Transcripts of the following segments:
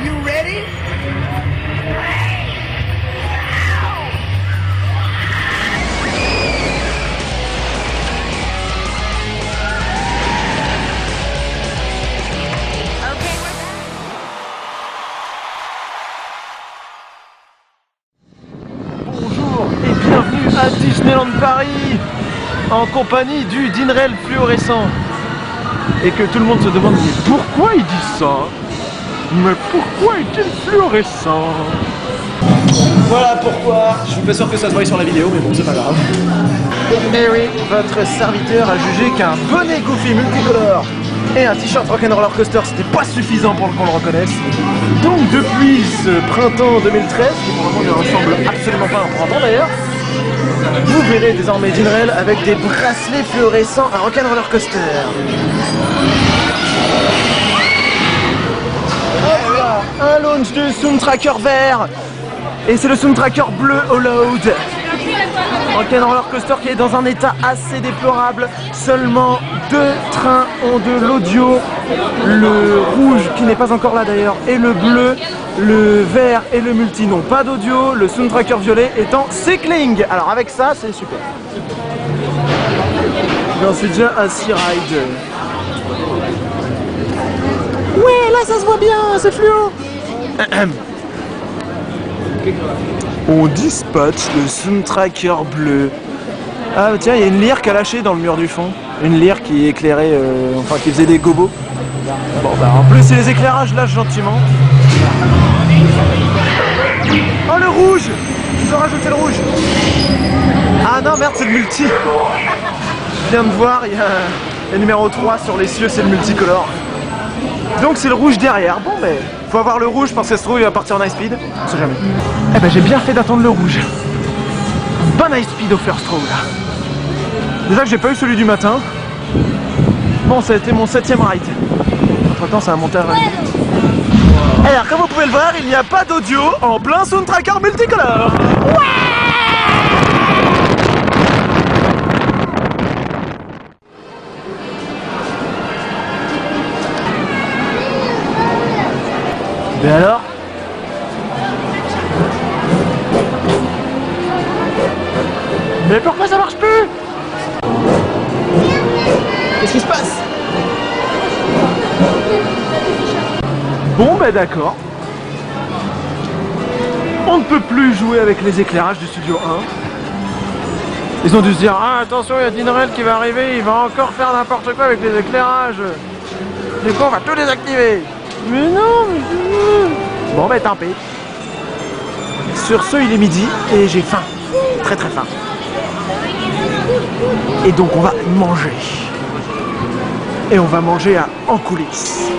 you ready? Bonjour et bienvenue à Disneyland Paris en compagnie du Dinrail fluorescent. Et que tout le monde se demande mais pourquoi il dit ça? Mais pourquoi est-il fluorescent? Voilà pourquoi. Je suis pas sûr que ça se voie sur la vidéo, mais bon, c'est pas grave. Et oui, votre serviteur a jugé qu'un bonnet Goofy multicolore et un t-shirt Rock'n'Roller Coaster c'était pas suffisant pour qu'on le reconnaisse. Donc depuis ce printemps 2013, qui pour le moment ne ressemble absolument pas à un printemps d'ailleurs, vous verrez désormais Dinrail avec des bracelets fluorescents à Rock'n'Roller Coaster. Hop là, un launch de Soundtracker vert et c'est le Soundtracker bleu Hollowed. Rock'n'Roller Coaster qui est dans un état assez déplorable. Seulement 2 trains ont de l'audio. Le rouge qui n'est pas encore là d'ailleurs et le bleu, le vert et le multi n'ont pas d'audio. Le Soundtracker violet est en cycling. Alors avec ça c'est super. J'en suis déjà à Sea Ride. Ouais là ça se voit bien, c'est fluo. On dispatche le Soundtracker bleu. Ah tiens, il y a une lyre qui a lâché dans le mur du fond. Une lyre qui éclairait, enfin qui faisait des gobos. Bon bah en plus si les éclairages lâchent gentiment. Oh le rouge! Ils ont rajouté le rouge. Ah non merde c'est le multi. Je viens de voir, il y a le numéro 3 sur les cieux, c'est le multicolore. Donc c'est le rouge derrière. Bon mais faut avoir le rouge parce que ça se trouve il va partir en high speed. On sait jamais. Eh ben j'ai bien fait d'attendre le rouge. Bon high speed au first row là. Déjà que j'ai pas eu celui du matin. Bon ça a été mon 7ème ride. Entre temps ça a monté à 20 minutes. Alors comme vous pouvez le voir il n'y a pas d'audio en plein Soundtracker multicolore. Ouais. Mais alors? Mais pourquoi ça marche plus? Qu'est-ce qui se passe? Bon bah d'accord. On ne peut plus jouer avec les éclairages du Studio 1. Ils ont dû se dire ah attention il y a Dinrail qui va arriver, il va encore faire n'importe quoi avec les éclairages. Du coup on va tout désactiver. Mais non, mais... Bon bah tant pis. Sur ce il est midi et j'ai faim. Très très faim. Et donc on va manger. Et on va manger en coulisses.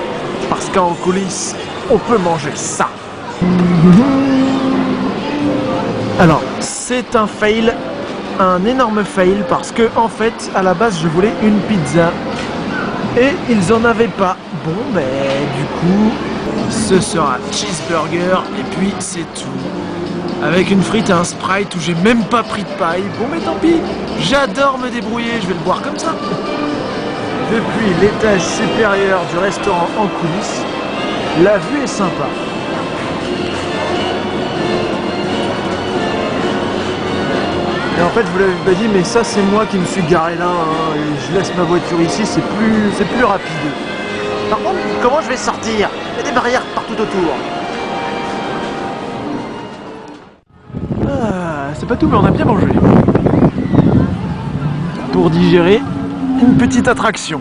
Parce qu'en coulisses, on peut manger ça. Alors, c'est un fail. Un énorme fail parce que en fait, à la base je voulais une pizza. Et ils en avaient pas. Bon ben du coup ce sera cheeseburger et puis c'est tout. Avec une frite et un Sprite où j'ai même pas pris de paille. Bon mais tant pis, j'adore me débrouiller, je vais le boire comme ça. Depuis l'étage supérieur du restaurant en coulisses, la vue est sympa. Et en fait je vous l'avais pas dit mais ça c'est moi qui me suis garé là hein, et je laisse ma voiture ici, c'est plus rapide. Par contre, comment je vais sortir? Il y a des barrières partout autour. Ah, c'est pas tout, mais on a bien mangé. Pour digérer, une petite attraction.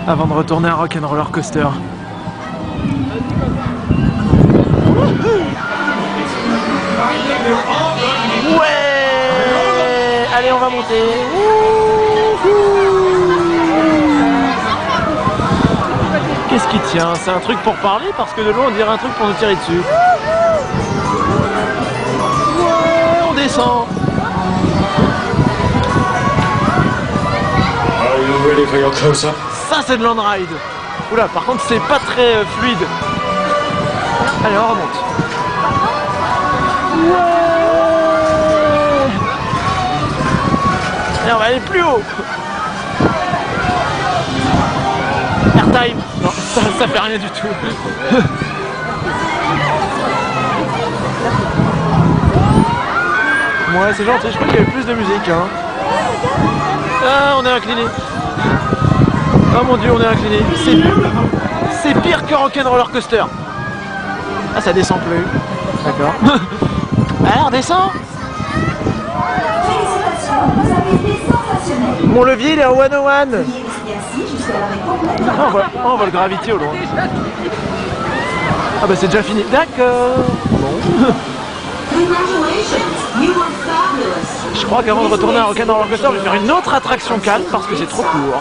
Avant de retourner à Rock'n'Roller Coaster. Ouais! Allez, on va monter. Qu'est-ce qui tient? C'est un truc pour parler parce que de loin on dirait un truc pour nous tirer dessus. Ouais, on descend. Are you ready for your close-up? Ça c'est de Land Ride. Oula, par contre c'est pas très fluide. Allez, on remonte. Ouais. Et on va aller plus haut. Airtime. Non, ça fait rien du tout. Ouais, c'est gentil, je crois qu'il y avait plus de musique. Hein. Ah, on est incliné. Oh mon dieu, on est incliné. C'est pire que Rock'n'Roller Coaster. Ah, ça descend plus. D'accord. Alors, descend. Mon levier, il est en 101. On va le graviter au loin. Ah bah c'est déjà fini. D'accord. Bon. Je crois qu'avant de retourner à Rock'n'Roller Coaster, je vais faire une autre attraction calme parce que c'est trop court.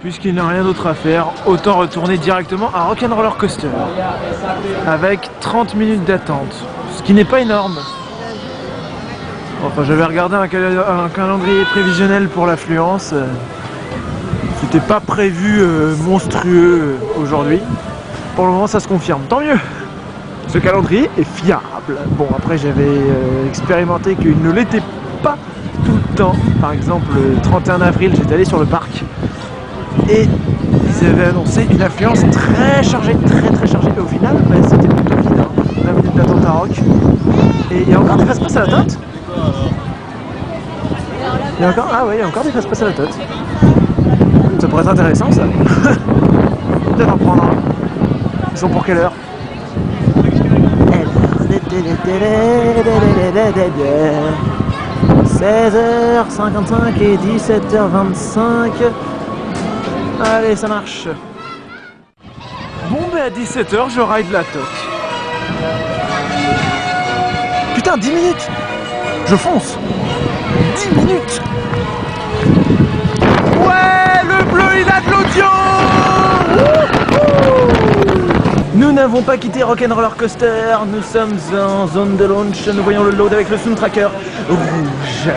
Puisqu'il n'y a rien d'autre à faire, autant retourner directement à Rock'n'Roller Coaster. Avec 30 minutes d'attente. Ce qui n'est pas énorme. Enfin, j'avais regardé un calendrier prévisionnel pour l'affluence. C'était pas prévu monstrueux aujourd'hui. Pour le moment, ça se confirme. Tant mieux. Ce calendrier est fiable. Bon, après, j'avais expérimenté qu'il ne l'était pas tout le temps. Par exemple, le 31 avril, j'étais allé sur le parc. Et ils avaient annoncé une affluence très chargée, très chargée. Et au final, bah, c'était plutôt vide. Hein. 20 minutes d'attente à Rock. Et il y a encore des fast-pass à la tote. Il y a encore... Ah oui, il y a encore des fast-pass à la tote. Ça pourrait être intéressant ça. Peut-être en prendre un. Ils sont pour quelle heure? 16h55 et 17h25. Allez, ça marche. Bon, mais à 17h, je ride la tote. Putain, 10 minutes. Je fonce. 10 minutes. Ouais, le bleu, il a de l'audio. Nous n'avons pas quitté Rock'n'Roller Coaster. Nous sommes en zone de launch. Nous voyons le load avec le Sound Tracker rouge.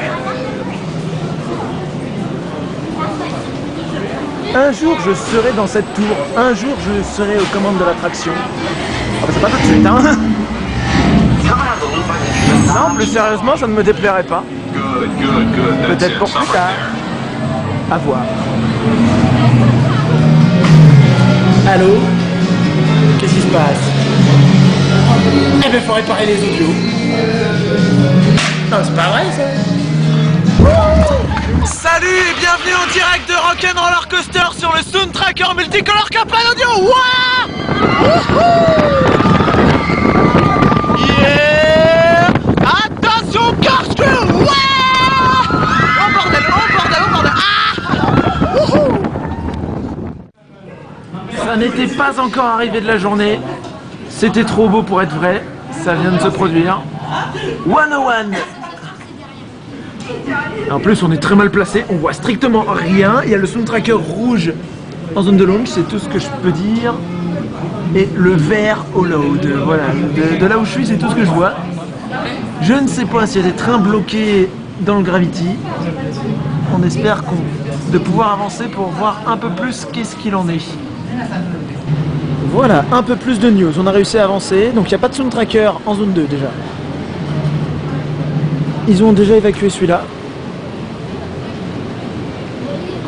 Un jour je serai dans cette tour, un jour je serai aux commandes de l'attraction. Ah bah c'est pas tout de suite hein. Non, plus sérieusement, ça ne me déplairait pas. Peut-être pour plus tard. À voir. Allô? Qu'est-ce qui se passe? Eh ben faut réparer les audios. Non, c'est pas vrai ça. Salut et bienvenue en direct de Rock'n'Roller Coaster sur le Sound Tracker Multicolor Kaplan Audio. Wouah! Yeah! Attention corkscrew! Wouah! Oh bordel, oh bordel, oh bordel! Ah! Wouhou! Ça n'était pas encore arrivé de la journée. C'était trop beau pour être vrai. Ça vient de se produire. 101! En plus on est très mal placé, on voit strictement rien. Il y a le Sound Tracker rouge en zone de launch, c'est tout ce que je peux dire. Et le vert au load, voilà. De là où je suis, c'est tout ce que je vois. Je ne sais pas s'il y a des trains bloqués dans le Gravity. On espère de pouvoir avancer pour voir un peu plus qu'est-ce qu'il en est. Voilà, un peu plus de news. On a réussi à avancer, donc il n'y a pas de Sound Tracker en zone 2 déjà. Ils ont déjà évacué celui-là.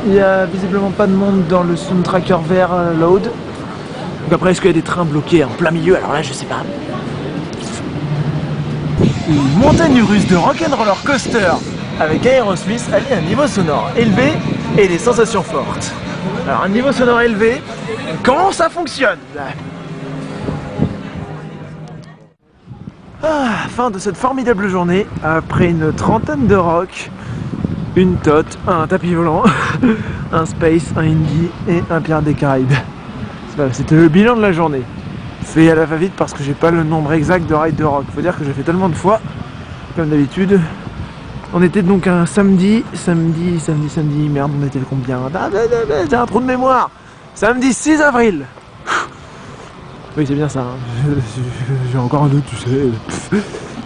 Il n'y a visiblement pas de monde dans le Sound Tracker vert load. Donc après, est-ce qu'il y a des trains bloqués en plein milieu? Alors là, je sais pas. Une montagne russe de Rock'n'Roller Coaster avec Aerosmith allie un niveau sonore élevé et des sensations fortes. Alors un niveau sonore élevé, comment ça fonctionne? Ah, fin de cette formidable journée, après une trentaine de rock, une tote, un tapis volant, un space, un indie et un Pirates des Caraïbes. C'était le bilan de la journée. Fait à la va-vite parce que j'ai pas le nombre exact de rides de rock. Faut dire que j'ai fait tellement de fois, comme d'habitude. On était donc un samedi, merde, on était combien? J'ai un trou de mémoire. Samedi 6 avril. Oui, c'est bien ça, hein. J'ai encore un doute, tu sais.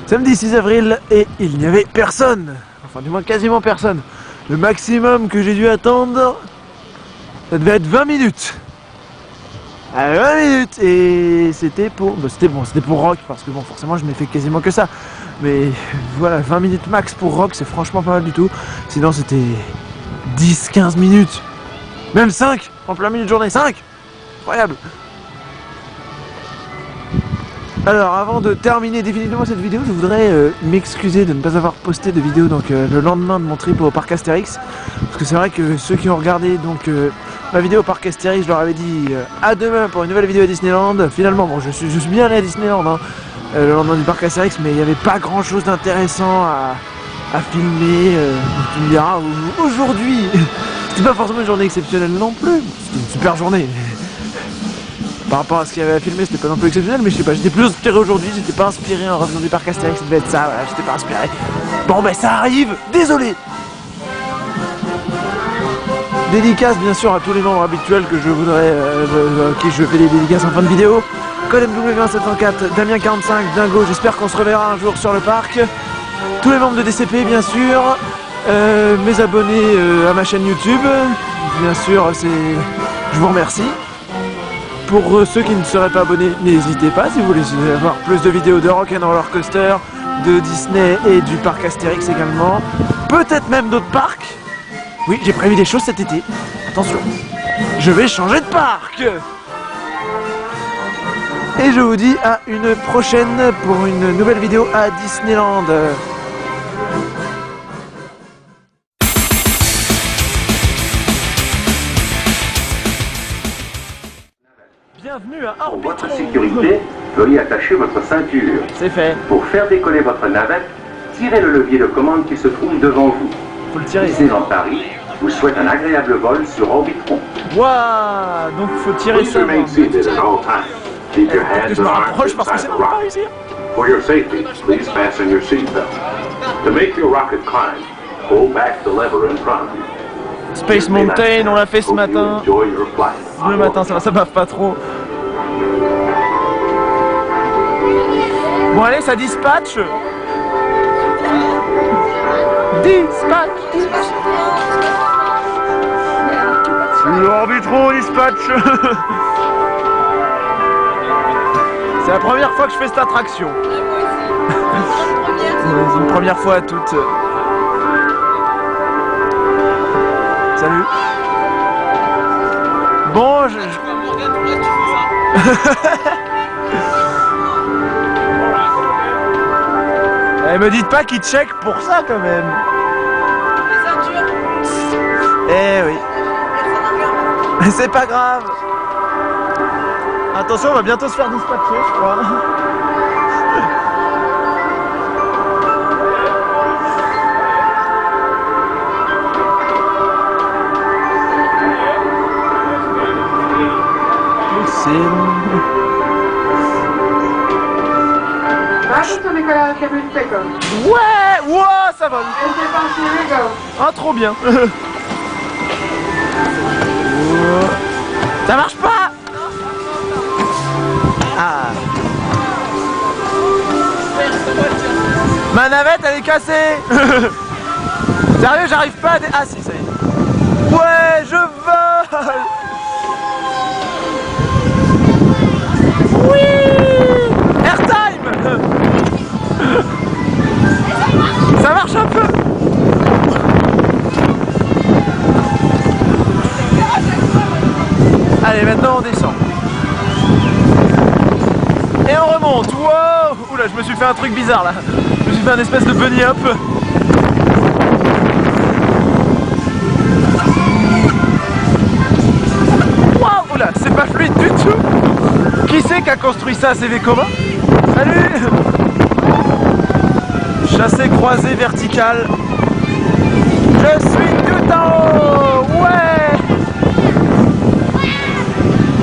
Samedi 6 avril, et il n'y avait personne. Enfin, du moins quasiment personne. Le maximum que j'ai dû attendre, ça devait être 20 minutes. 20 minutes. Et c'était pour... Bah, c'était pour Rock, parce que bon, forcément, je n'ai fait quasiment que ça. Mais voilà, 20 minutes max pour Rock, c'est franchement pas mal du tout. Sinon, c'était 10-15 minutes. Même 5, en plein milieu de journée, 5. Incroyable. Alors avant de terminer définitivement cette vidéo, je voudrais m'excuser de ne pas avoir posté de vidéo donc, le lendemain de mon trip au parc Astérix. Parce que c'est vrai que ceux qui ont regardé donc, ma vidéo au parc Astérix, je leur avais dit à demain pour une nouvelle vidéo à Disneyland. Finalement, bon, je suis bien allé à Disneyland hein, le lendemain du parc Astérix, mais il n'y avait pas grand chose d'intéressant à filmer. Tu me diras, aujourd'hui, c'était pas forcément une journée exceptionnelle non plus. C'était une super journée. Par rapport à ce qu'il y avait à filmer, c'était pas non plus exceptionnel, mais je sais pas, j'étais plus inspiré aujourd'hui, j'étais pas inspiré en revenant du parc Astérix, ça devait être ça, voilà, j'étais pas inspiré. Bon ben ça arrive, désolé. Dédicace bien sûr à tous les membres habituels que je voudrais, qui je fais des dédicaces en fin de vidéo. Code MW1704, Damien45, Dingo, j'espère qu'on se reverra un jour sur le parc. Tous les membres de DCP bien sûr, mes abonnés à ma chaîne YouTube, bien sûr, je vous remercie. Pour ceux qui ne seraient pas abonnés, n'hésitez pas si vous voulez avoir plus de vidéos de Rock'n'Roller Coaster, de Disney et du parc Astérix également. Peut-être même d'autres parcs. Oui, j'ai prévu des choses cet été. Attention, je vais changer de parc. Et je vous dis à une prochaine pour une nouvelle vidéo à Disneyland. Bienvenue à Pour votre Orbitron. sécurité, veuillez attacher votre ceinture. C'est fait, Pour faire décoller votre navette, tirez le levier de commande qui se trouve devant vous. faut le tirer. Disneyland Paris vous souhaite un agréable vol sur Orbitron. Waouh, donc faut tirer Please ça. remain seated at all times. Keep your Que hands je me and arms rapproche parce que inside c'est the pas rocket. ici. For your safety, please fasten your seatbelt. To make your rocket climb, pull back the lever in front of you. Space Mountain, on l'a fait ce Hope you matin. enjoy your flight. Le matin, ça bave pas trop. Bon allez, ça dispatch. Dispatch. Sur Orbitron, dispatch. C'est la première fois que je fais cette attraction. C'est une première fois à toutes. Salut. Bon, Eh, me dites pas qu'il check pour ça quand même. Eh oui. C'est pas grave. Attention, on va bientôt se faire dispatcher, je crois. Attention Nicolas, cabine take-off. Ouais, wow, ça vole. Et c'est parti, we go. Ah, trop bien. Ça marche pas. Ah. Ma navette, elle est cassée. Sérieux, j'arrive pas à... Ah si, ça y est. Ouais, je vole. Oui. Airtime. Ça marche un peu. Allez, maintenant on descend. Et on remonte. Wow. Oula, je me suis fait un truc bizarre là. Je me suis fait un espèce de bunny hop. Wow. Oula, c'est pas fluide du tout. Qui c'est qui a construit ça? C'est Vekoma? Salut. Chassé croisé vertical. Je suis tout en haut. Ouais.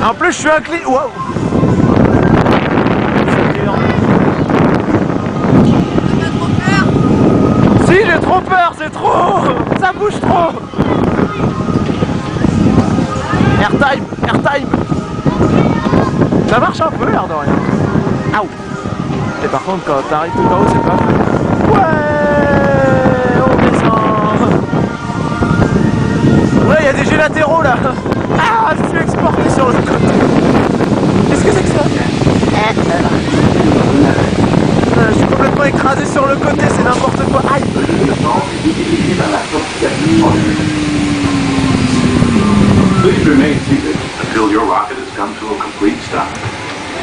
En plus, je suis incliné. Waouh. Si, j'ai trop peur, c'est trop. Ça bouge trop. Airtime, airtime. Ça marche un peu, l'air de rien. Aouh. Et par contre, quand t'arrives tout en haut, c'est pas fou. Ouais, on descend. Ouais, il y a des jets latéraux là. Ah, je suis exporté sur le côté. Qu'est-ce que c'est que ça? Je suis complètement écrasé sur le côté, c'est n'importe quoi. Aïe. Please remain seated until your rocket has come to a complete stop.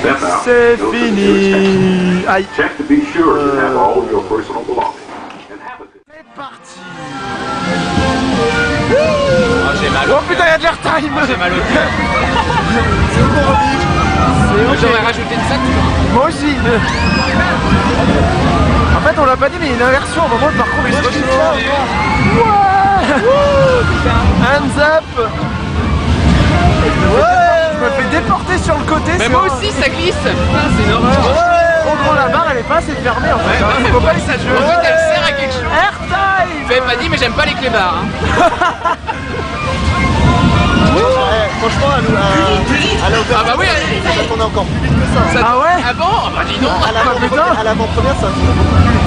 Step out. C'est go to the nearest exit. fini. Aïe. Check to be sure you have all your personal belongings. And have a good C'est parti. Oh, j'ai mal Oh putain, y'a de l'airtime. J'ai mal au cœur. C'est J'aurais ok. rajouté une sac. Moi aussi. En fait, on l'a pas dit, mais il y a une inversion au moment où le parcours il se retrouve. Ouais. Hands up. Ouais. Je me fais déporter sur le côté. Mais c'est moi un- aussi ça glisse. Putain, c'est une horreur. Trop grand, la barre elle est pas assez fermée en fait. Ouais, hein. mais Faut moi, pas laisser ça de se jeu. voit, elle sert à quelque chose. Airtime. Je l'avais pas dit, mais j'aime pas les clébards. Hein. Franchement, à la Ah bah oui, allez. ça tourne encore plus vite que ça. Ah ouais. Ah bon? Ah bah dis donc. À l'avant-première, ça tourne beaucoup plus vite.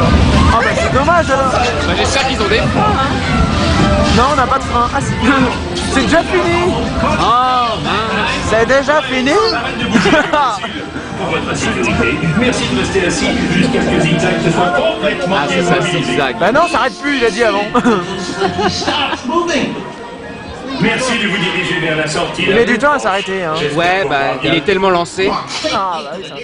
Ah bah c'est dommage alors. Bah j'espère qu'ils ont des freins. Hein. Non, on n'a pas de frein. Ah si. C'est déjà fini. Oh mince. C'est déjà fini. Pour votre sécurité, merci de rester assis jusqu'à ce que Zigzag se soit complètement Ah c'est ça, immobilisé. zigzag. Bah non, ça arrête plus, il a dit avant. Stop moving. Merci de vous diriger vers la sortie. Il met du temps à s'arrêter. Hein. Ouais, bah il est tellement lancé. Ah bah oui, ça.